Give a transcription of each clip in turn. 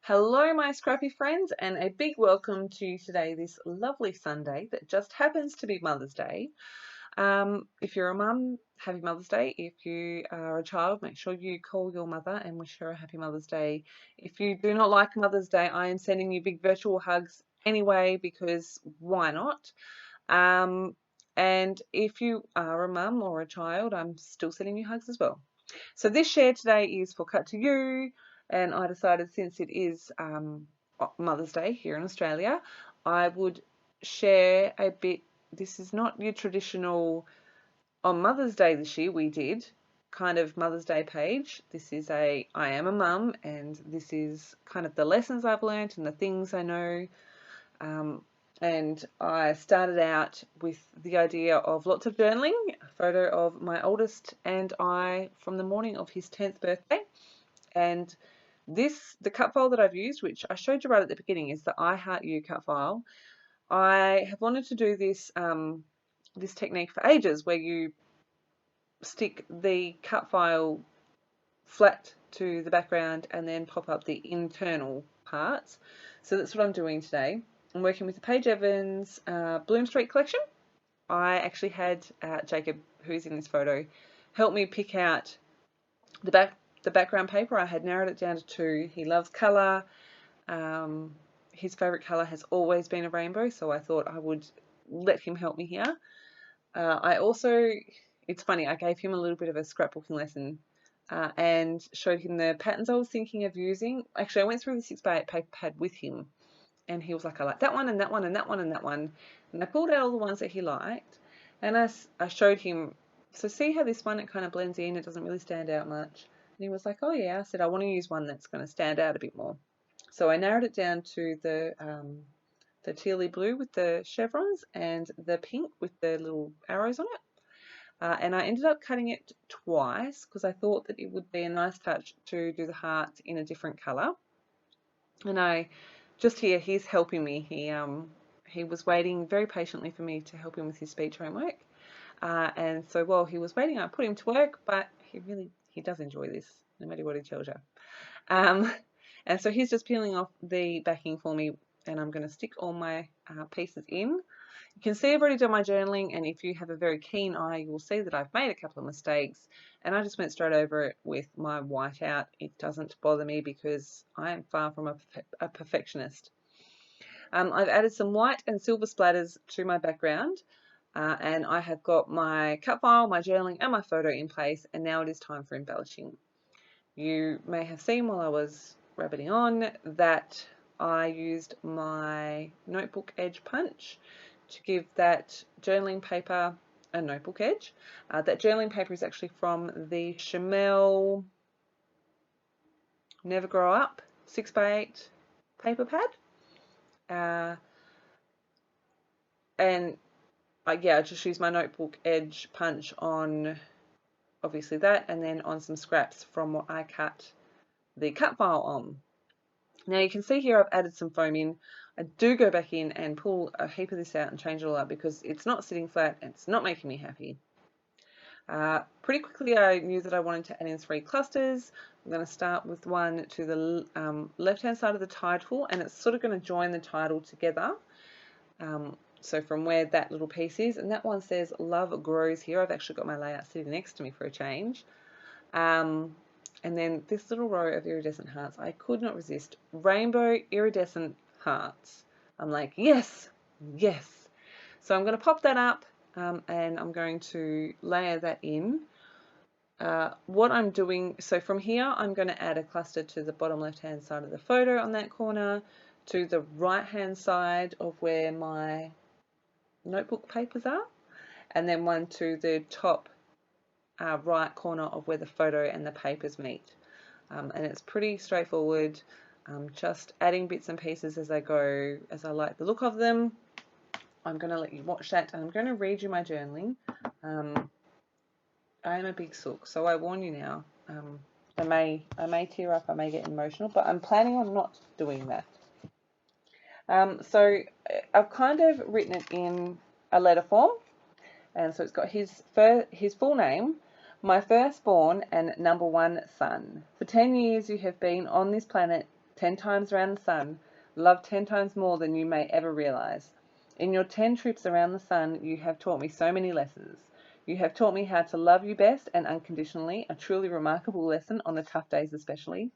Hello, my scrappy friends, and a big welcome to today, this lovely Sunday that just happens to be Mother's Day. If you're a mum, happy Mother's Day. If you are a child, make sure you call your mother and wish her a happy Mother's Day. If you do not like Mother's Day, I am sending you big virtual hugs anyway because why not? Um, and if you are a mum or a child, I'm still sending you hugs as well. So this share today is for Cut to You, and I decided since it is Mother's Day here in Australia, I would share a bit. This is not your traditional on Mother's Day this year we did kind of Mother's Day page. This is a I am a mum, and this is kind of the lessons I've learned and the things I know. Um, and I started out with the idea of lots of journaling, a photo of my oldest and I from the morning of his 10th birthday. And the cut file that I've used, which I showed you right at the beginning, is the I Heart You cut file. I have wanted to do this technique for ages, where you stick the cut file flat to the background and then pop up the internal parts. So that's what I'm doing today. I'm working with the Paige Evans Bloom Street collection. I actually had Jacob, who's in this photo, help me pick out the background paper. I had narrowed it down to two. He loves colour. His favourite colour has always been a rainbow, so I thought I would let him help me here. I also, it's funny, I gave him a little bit of a scrapbooking lesson and showed him the patterns I was thinking of using. Actually, I went through the 6x8 paper pad with him, and he was like, I like that one and that one and that one and that one. And I pulled out all the ones that he liked, and I showed him, so see how this one, it kind of blends in, it doesn't really stand out much. And he was like, oh yeah. I said, I want to use one that's going to stand out a bit more. So I narrowed it down to the tealy blue with the chevrons and the pink with the little arrows on it. And I ended up cutting it twice because I thought that it would be a nice touch to do the hearts in a different colour. And I just here, he's helping me. He was waiting very patiently for me to help him with his speech homework. And so while he was waiting, I put him to work, but he does enjoy this, no matter what he tells you. And so he's just peeling off the backing for me, and I'm going to stick all my pieces in. You can see I've already done my journaling, and if you have a very keen eye, you will see that I've made a couple of mistakes, and I just went straight over it with my whiteout. It doesn't bother me because I am far from a perfectionist. I've added some white and silver splatters to my background, and I have got my cut file, my journaling, and my photo in place, and now it is time for embellishing. You may have seen while I was rabbiting on that I used my notebook edge punch to give that journaling paper a notebook edge. That journaling paper is actually from the Chamel Never Grow Up 6x8 paper pad. And yeah, I just used my notebook edge punch on obviously that, and then on some scraps from what I cut the cut file on. Now you can see here I've added some foam in. I do go back in and pull a heap of this out and change it all up because it's not sitting flat and it's not making me happy. Pretty quickly I knew that I wanted to add in 3 clusters. I'm going to start with one to the left hand side of the title, and it's sort of going to join the title together. So from where that little piece is, and that one says Love Grows here. I've actually got my layout sitting next to me for a change. And then this little row of iridescent hearts, I could not resist. Rainbow iridescent hearts. I'm like, yes, yes. So I'm going to pop that up and I'm going to layer that in. What I'm doing, so from here, I'm going to add a cluster to the bottom left-hand side of the photo on that corner, to the right-hand side of where my notebook papers are, and then one to the top right corner of where the photo and the papers meet. And it's pretty straightforward, just adding bits and pieces as I go, as I like the look of them. I'm going to let you watch that, and I'm going to read you my journaling. I am a big sook, so I warn you now. I may tear up, I may get emotional, but I'm planning on not doing that. So I've kind of written it in a letter form, and so it's got his full name, my firstborn and number 1 son. For 10 years you have been on this planet 10 times around the sun, love 10 times more than you may ever realize. In your 10 trips around the sun, you have taught me so many lessons. You have taught me how to love you best and unconditionally, a truly remarkable lesson on the tough days especially.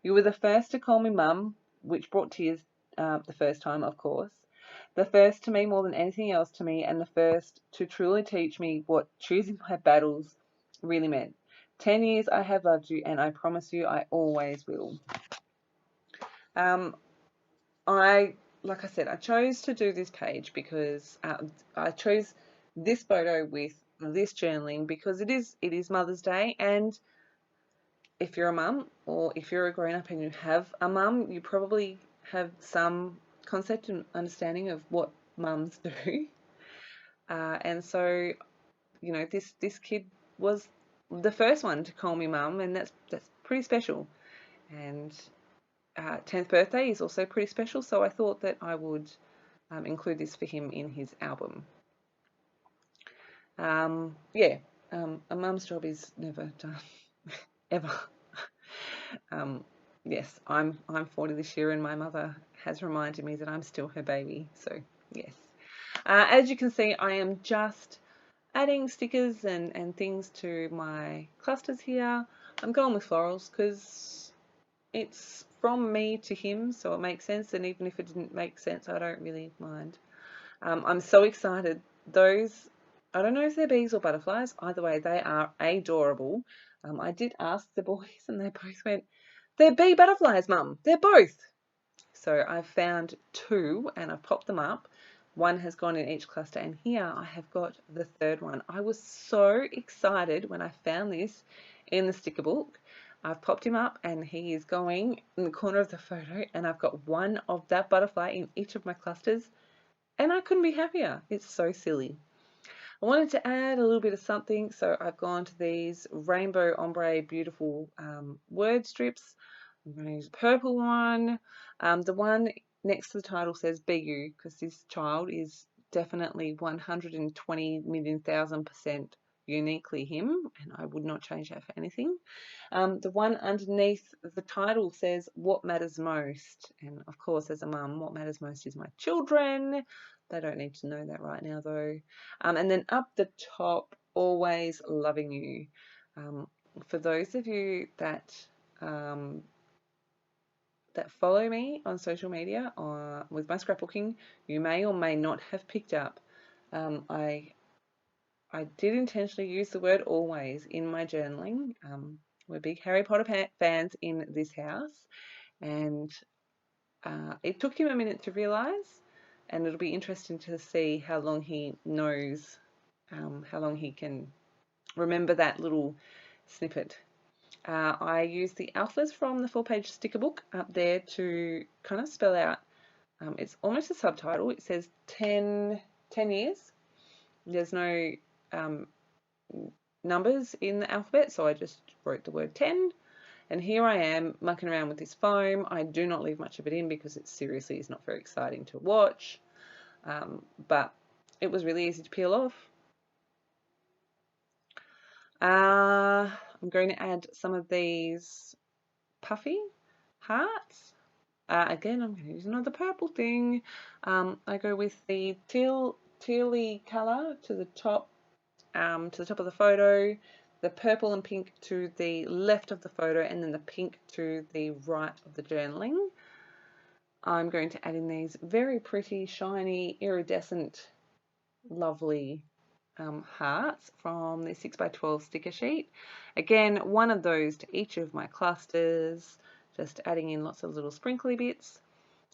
You were the first to call me Mum, which brought tears the first time, of course. The first to mean more than anything else to me, and the first to truly teach me what choosing my battles really meant. 10 years I have loved you, and I promise you I always will. Like I said, I chose to do this page because I chose this photo with this journaling because it is Mother's Day, and if you're a mum or if you're a grown up and you have a mum, you probably have some concept and understanding of what mums do. And so, you know, this kid was the first one to call me mum, and that's pretty special. And 10th birthday is also pretty special, so I thought that I would include this for him in his album. Yeah, a mum's job is never done, ever. Yes, I'm 40 this year, and my mother has reminded me that I'm still her baby. So yes, as you can see, I am just adding stickers and things to my clusters here. I'm going with florals because it's from me to him, so it makes sense. And even if it didn't make sense, I don't really mind. I'm so excited. Those, I don't know if they're bees or butterflies. Either way, they are adorable. I did ask the boys, and they both went, "They're bee butterflies, Mum. They're both." So I've found two, and I've popped them up. One has gone in each cluster, and here I have got the third one. I was so excited when I found this in the sticker book. I've popped him up, and he is going in the corner of the photo, and I've got one of that butterfly in each of my clusters. And I couldn't be happier. It's so silly. I wanted to add a little bit of something, so I've gone to these rainbow ombre beautiful word strips. I'm going to use a purple one. The one next to the title says "Be You" because this child is definitely 120 million thousand % uniquely him, and I would not change that for anything. The one underneath the title says "What matters most," and of course, as a mum, what matters most is my children. They don't need to know that right now, though. And then up the top, always loving you. For those of you that that follow me on social media or with my scrapbooking, you may or may not have picked up. I did intentionally use the word always in my journaling. We're big Harry Potter fans in this house, and it took him a minute to realise, and it'll be interesting to see how long he knows, how long he can remember that little snippet. I used the alphas from the 4-page sticker book up there to kind of spell out, it's almost a subtitle. It says 10 years. There's no numbers in the alphabet, so I just wrote the word 10. And here I am mucking around with this foam. I do not leave much of it in because it seriously is not very exciting to watch. But it was really easy to peel off. I'm going to add some of these puffy hearts. Again, I'm going to use another purple thing. I go with the tealy colour to the top of the photo, the purple and pink to the left of the photo, and then the pink to the right of the journaling. I'm going to add in these very pretty, shiny, iridescent, lovely hearts from the 6x12 sticker sheet. Again, one of those to each of my clusters, just adding in lots of little sprinkly bits.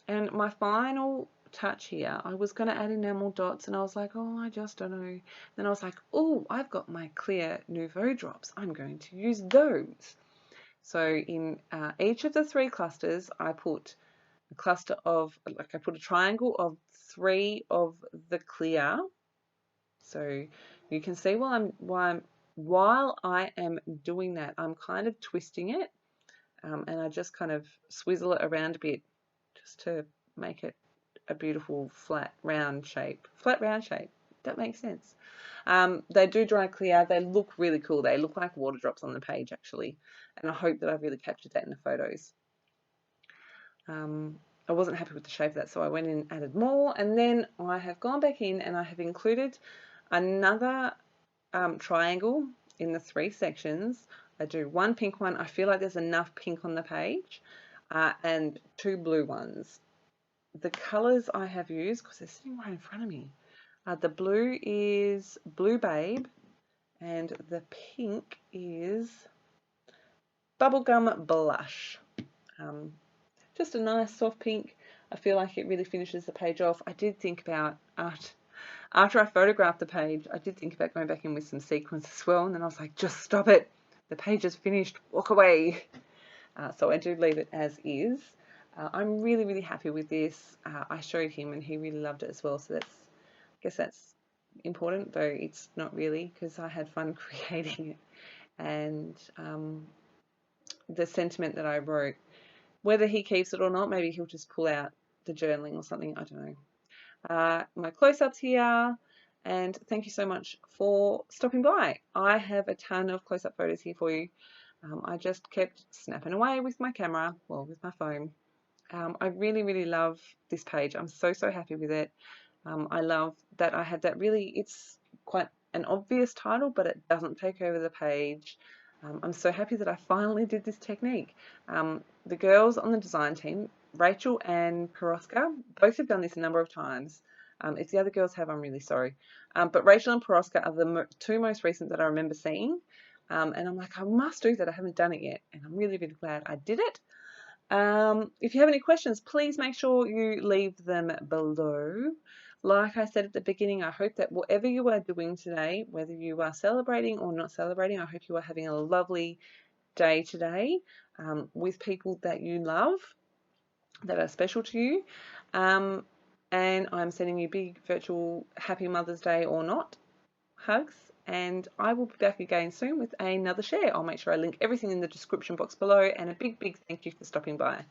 And my final touch here, I was going to add enamel dots, and I was like, oh, I just don't know. Then I was like, oh, I've got my clear Nouveau drops. I'm going to use those. So in each of the 3 clusters, I put a cluster of, like I put a triangle of 3 of the clear. So you can see while I am doing that, I'm kind of twisting it, and I just kind of swizzle it around a bit just to make it a beautiful flat round shape. That makes sense. They do dry clear. They look really cool. They look like water drops on the page actually, and I hope that I've really captured that in the photos. I wasn't happy with the shape of that, so I went in and added more, and then I have gone back in and I have included another triangle in the 3 sections. I do one pink one. I feel like there's enough pink on the page, and 2 blue ones. The colors I have used, because they're sitting right in front of me, the blue is Blue Babe, and the pink is Bubblegum Blush. Um, just a nice soft pink. I feel like it really finishes the page off. I did think about, after I photographed the page, I did think about going back in with some sequins as well, and then I was like, just stop it. The page is finished. Walk away. So I do leave it as is. I'm really, really happy with this. I showed him and he really loved it as well. So I guess that's important, though it's not really, because I had fun creating it. And the sentiment that I wrote, whether he keeps it or not, maybe he'll just pull out the journaling or something. I don't know. My close-ups here. And thank you so much for stopping by. I have a ton of close-up photos here for you. I just kept snapping away with my camera, well, with my phone. I really, really love this page. I'm so, so happy with it. I love that I had that really, it's quite an obvious title, but it doesn't take over the page. I'm so happy that I finally did this technique. The girls on the design team, Rachel and Peroska, both have done this a number of times. If the other girls have, I'm really sorry. But Rachel and Peroska are the 2 most recent that I remember seeing. And I'm like, I must do that. I haven't done it yet. And I'm really, really glad I did it. If you have any questions, please make sure you leave them below. Like I said at the beginning, I hope that whatever you are doing today, whether you are celebrating or not celebrating, I hope you are having a lovely day today with people that you love, that are special to you. And I'm sending you big virtual Happy Mother's Day or not hugs. And I will be back again soon with another share. I'll make sure I link everything in the description box below, and a big, big thank you for stopping by.